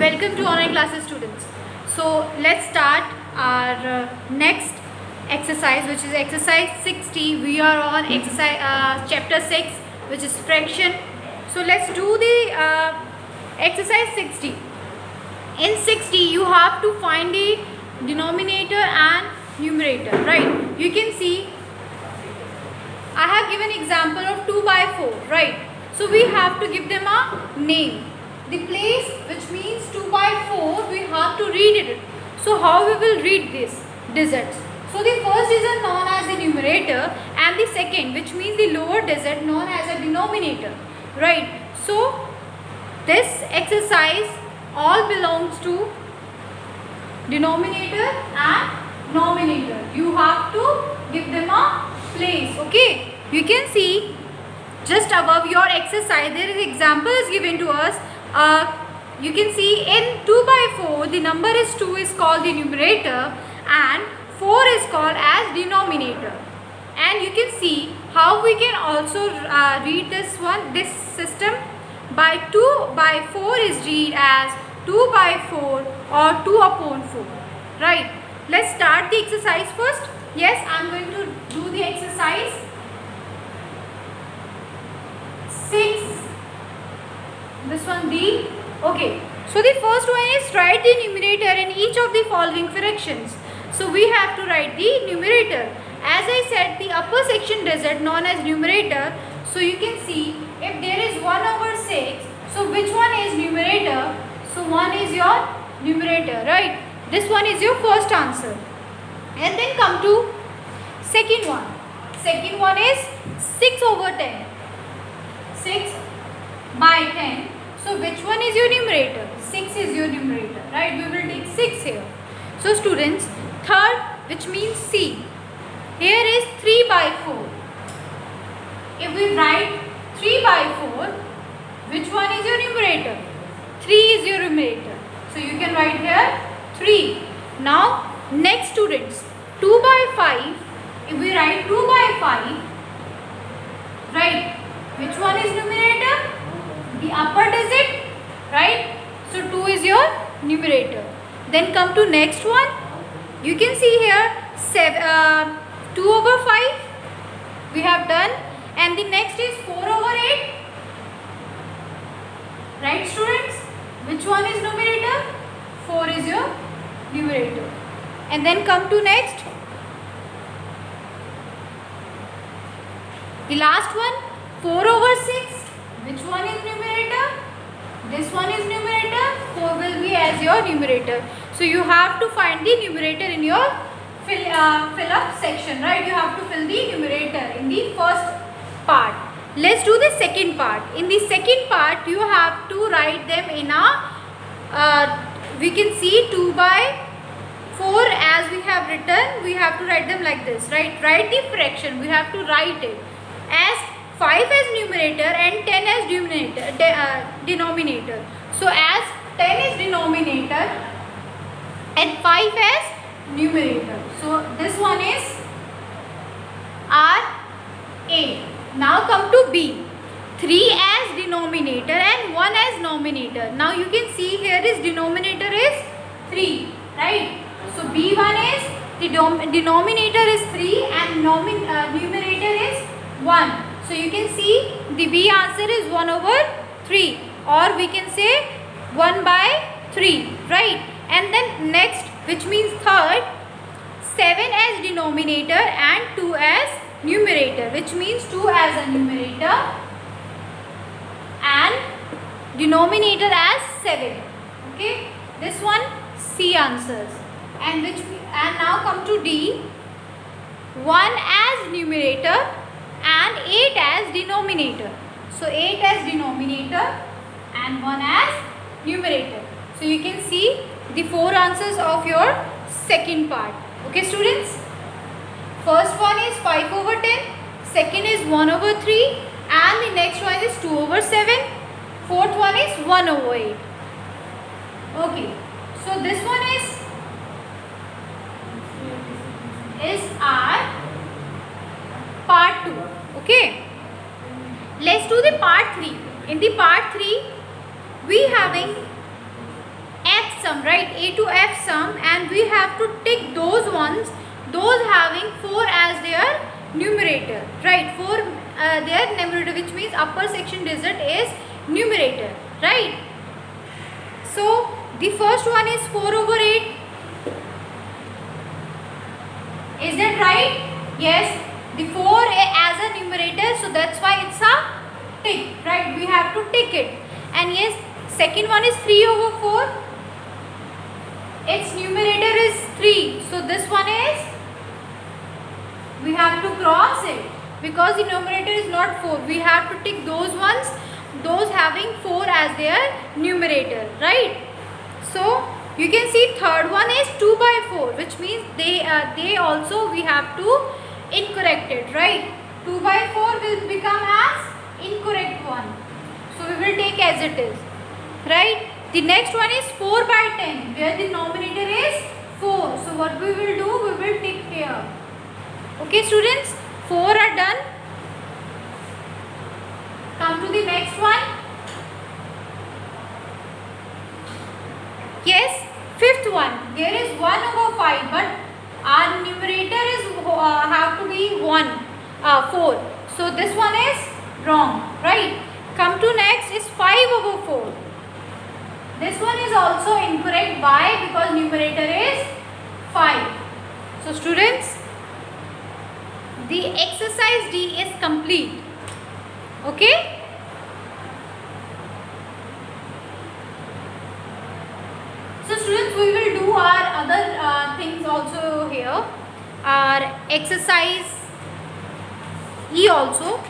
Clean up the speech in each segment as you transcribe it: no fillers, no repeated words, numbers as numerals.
Welcome to online classes, students. So let's start our next exercise, which is exercise 60. We are on exercise chapter 6, which is fraction. So let's do the exercise 60. In 60 you have to find the denominator and numerator, right? You can see I have given example of 2 by 4, right? So we have to give them a name. The place which means 2 by 4, we have to read it. So how we will read this digits? So the first digit known as the numerator and the second, which means the lower digit, known as a denominator, right? So this exercise all belongs to denominator and nominator. You have to give them a place, okay? You can see just above your exercise there is example is given to us. You can see in 2 by 4 the number is 2 is called the numerator and 4 is called as denominator. And you can see how we can also read this this system. By 2 by 4 is read as 2 by 4 or 2 upon 4, right? Let's start the exercise first. Yes, I am going to do the exercise 6. This one D. Okay. So the first one is write the numerator in each of the following fractions. So we have to write the numerator. As I said, the upper section digit known as numerator. So you can see if there is 1 over 6. So which one is numerator? So 1 is your numerator, right? This one is your first answer. And then come to second one. Second one is 6 over 10. 6 by 10. So which one is your numerator? 6 is your numerator, right? We will take 6 here. So students, third, which means C. Here is 3 by 4. If we write 3 by 4, which one is your numerator? 3 is your numerator. So you can write here 3. Now next students, 2 by 5. If we write 2 by 5, right? Which one is numerator? The upper digit, right? So 2 is your numerator. Then come to next one. You can see here 2 over 5 we have done, and the next is 4 over 8. Right students? Which one is numerator? 4 is your numerator. And then come to next. The last one, 4 over 6. Which one is numerator? This one is numerator. 4 will be as your numerator. So you have to find the numerator in your fill up section, right? You have to fill the numerator in the first part. Let's do the second part. In the second part, you have to write them in a, we can see 2 by 4 as we have written. We have to write them like this, right? Write the fraction. We have to write it as 5 as numerator and 10 as denominator. So as 10 is denominator and 5 as numerator. So this one is our A. Now come to B. 3 as denominator and 1 as numerator. Now you can see here is denominator is 3, right? So B1 is the denominator is 3 and numerator is 1. So you can see the B answer is 1 over 3, or we can say 1 by 3, right? And then next, which means third, 7 as denominator and 2 as numerator, which means 2 as a numerator and denominator as 7. Okay, this one C answers. And now come to D. 1 as numerator and 8 as denominator. So 8 as denominator and 1 as numerator. So you can see the 4 answers of your second part. Okay students? First one is 5 over 10. Second is 1 over 3. And the next one is 2 over 7. Fourth one is 1 over 8. Okay. So this one is our part 2. Okay. Let's do the part 3. In the part 3, we having sum, right? A to F sum, and we have to take those ones, those having 4 as their numerator, right? 4 their numerator, which means upper section digit is numerator, right? So the first one is 4 over 8. Is that right? Yes. The 4 as a numerator, so that's why it's a tick, right? We have to tick it. And yes, second one is 3 over 4. Its numerator is 3. So this one is, we have to cross it because the numerator is not 4. We have to tick those ones, those having 4 as their numerator, right? So you can see third one is 2 by 4, which means they also we have to incorrect it, right? 2 by 4 will become as incorrect one. So we will take as it is, right? The next one is 4 by 10, where the numerator is 4. So what we will do, we will tick here. Okay students, 4 are done. Come to the next one. Yes, fifth one. There is 1 over 5, but our numerator is have to be 4. So this one is wrong, right? Come to next is 5 over 4. This one is also incorrect. Why? Because numerator is 5. So students, the exercise D is complete. Okay? So students, we will do our other things also here. Our exercise E also.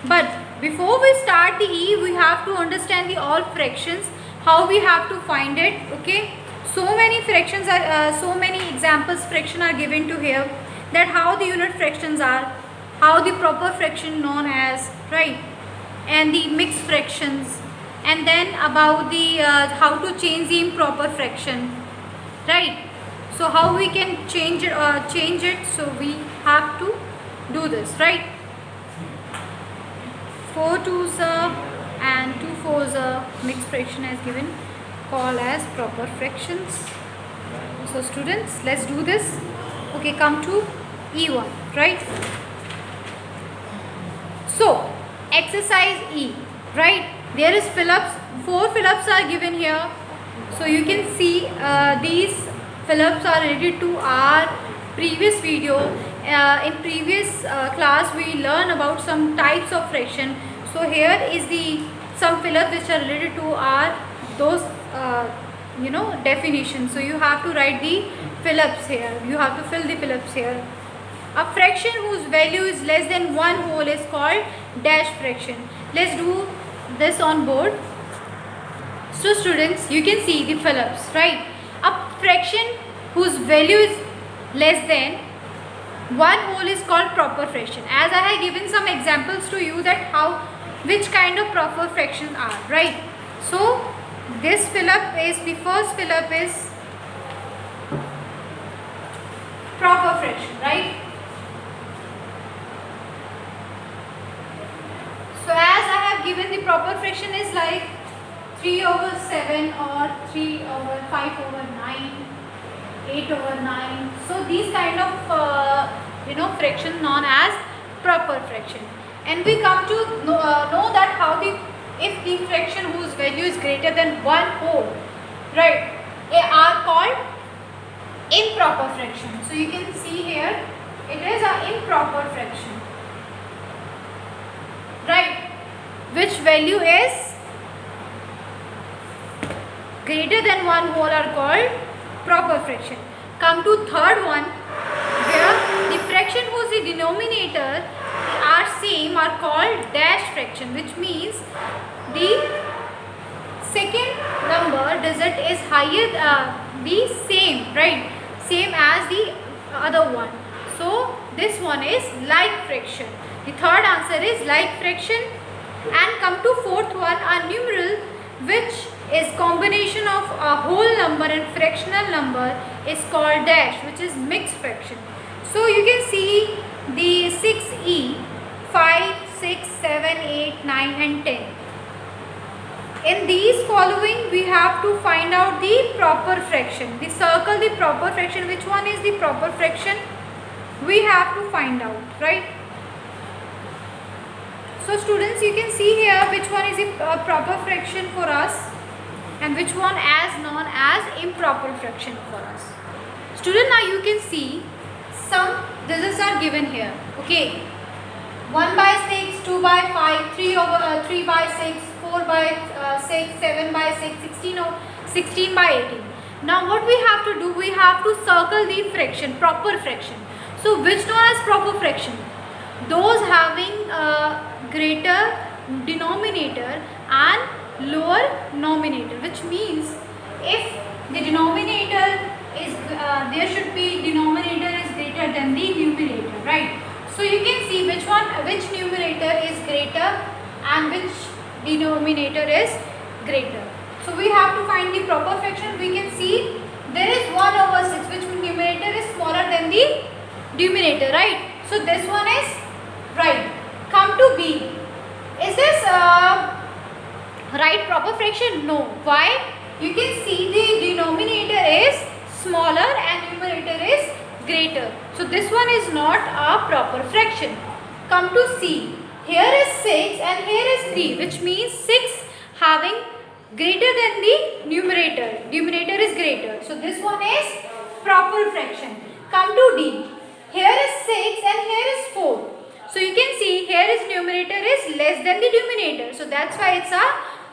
But before we start the E, we have to understand the all fractions, how we have to find it. Okay? So many fractions are, so many examples fraction are given to here, that how the unit fractions are, how the proper fraction known as, right? And the mixed fractions, and then about the how to change the improper fraction, right? So how we can change it, so we have to do this, right? 4 2s and 2 4s mixed fraction as given, called as proper fractions. So students, let's do this. Okay, come to E1, right? So exercise E, right? There is fill-ups, 4 fill-ups are given here. So you can see these fill-ups are related to our previous video. In previous class we learned about some types of fraction. So here is the some fill-ups which are related to our those definitions. So you have to write the fill-ups here. You have to fill the fill-ups here. A fraction whose value is less than 1 whole is called dash fraction. Let's do this on board. So students, you can see the fill-ups, right? A fraction whose value is less than 1 whole is called proper fraction. As I have given some examples to you that which kind of proper fractions are, right? So this fill-up is, the first fill-up is proper fraction, right? So as I have given, the proper fraction is like 3 over 7 or 3 over 5 over 9, 8 over 9. So these kind of fraction known as proper fraction. And we come to know that if the fraction whose value is greater than 1 whole, right, they are called improper fraction. So you can see here, it is an improper fraction, right, which value is greater than 1 whole are called proper fraction. Come to third one, where the fraction whose the denominator are same are called dash fraction, which means the second number digit is higher, the same, right, same as the other one. So this one is like fraction. The third answer is like fraction. And come to fourth one, a numeral which is combination of a whole number and fractional number is called dash, which is mixed fraction. So you can see the 6E, 5, 6, 7, 8, 9 and 10. In these following we have to find out the proper fraction. We circle the proper fraction. Which one is the proper fraction? We have to find out, right? So students, you can see here which one is the proper fraction for us and which one as known as improper fraction for us. Student, now you can see some digits are given here. Okay, 1 by 6, 2 by 5, 3 by 6, 4 by 6, 7 by 6, 16 by 18. Now what we have to do, we have to circle the fraction, proper fraction. So which known as proper fraction? Those having greater denominator and lower numerator, which means if the denominator is there should be denominator is greater than the numerator, right? So you can see which numerator is greater and which denominator is greater. So we have to find the proper fraction. We can see there is 1 over 6, which numerator is smaller than the numerator, right? So this one is right. Come to B. Is this right proper fraction? No. Why? You can see the denominator is smaller and numerator is greater. So this one is not a proper fraction. Come to C. Here is 6 and here is 3, which means 6 having greater than the numerator. Numerator is greater. So this one is proper fraction. Come to D. Here is 6 and here is 4. So you can see here is numerator is less than the denominator. So that's why it's a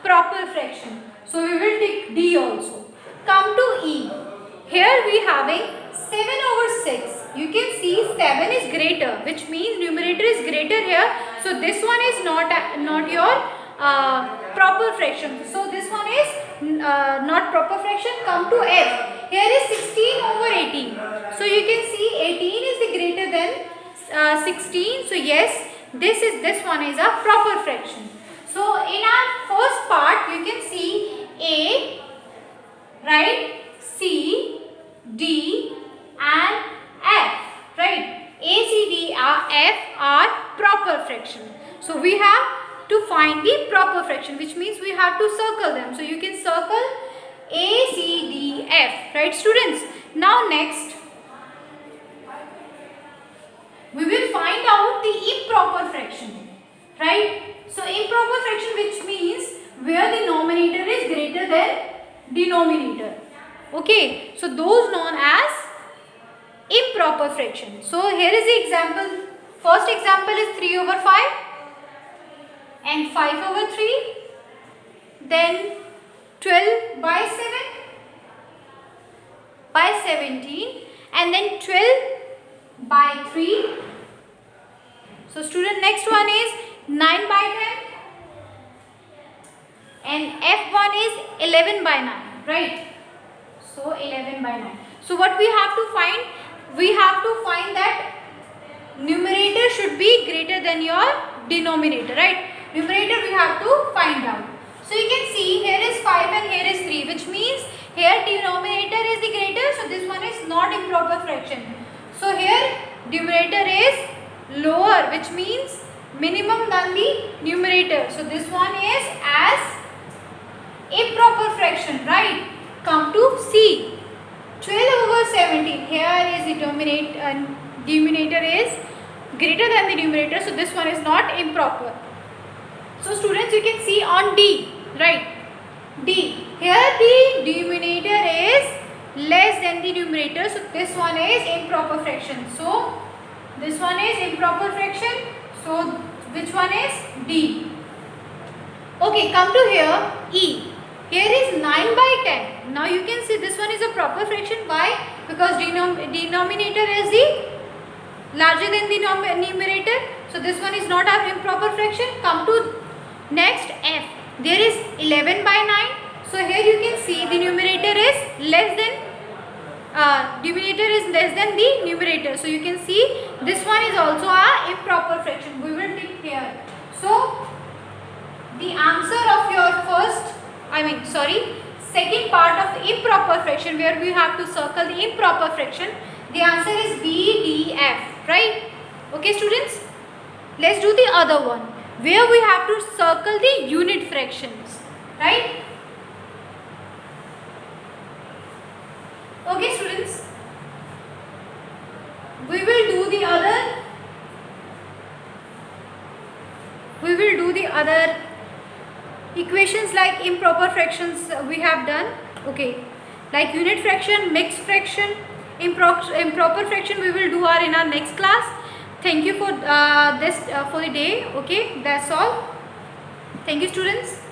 proper fraction. So we will take D also. Come to E. Here we having 7 over 6. You can see 7 is greater, which means numerator is greater here. So this one is not your proper fraction. So this one is not proper fraction. Come to F. Here is 16 over 18. So you can see 18 is the greater than 16. So yes, this one is a proper fraction. So in our first part you can see A, right, C, D and F, right? A, C, D, F are proper fraction. So we have to find the proper fraction, which means we have to circle them. So you can circle A, C, D, F, right students? Now next, we will find out the improper fraction, right? So improper fraction, which means where the numerator is greater than denominator. Okay, so those known as improper fraction. So here is the example. First example is 3 over 5 and 5 over 3. Then 12 by 7 by 17 and then 12 by 3. So student, next one is 9 by 10 and F1 is 11 by 9, right? So 11 by 9. So what we have to find? We have to find that numerator should be greater than your denominator, right? Numerator we have to find out. So you can see here is 5 and here is 3, which means here denominator is the greater. So this one is not improper fraction. So here numerator is lower, which means minimum than the numerator. So this one is as improper fraction, right? Come to C. 12 over 17. Here is the denominator is greater than the numerator. So this one is not improper. So students, you can see on D, right? D. Here the denominator is less than the numerator. So this one is improper fraction. So this one is improper fraction. So which one is D? Okay, come to here E. Here is 9 by 10. Now you can see this one is a proper fraction. Why? Because denominator is the larger than the numerator. So this one is not an improper fraction. Come to next F. There is 11 by 9. So here you can see the numerator is less than the numerator. So you can see this one is also a improper fraction. We will take here. So the answer of your second part of the improper fraction, where we have to circle the improper fraction, the answer is B, D, F, right? Okay students, let's do the other one, where we have to circle the unit fractions. right? Okay students, we will do the other equations like improper fractions we have done. Okay, like unit fraction, mixed fraction, improper fraction we will do in our next class. Thank you for this for the day. Okay, that's all. Thank you students.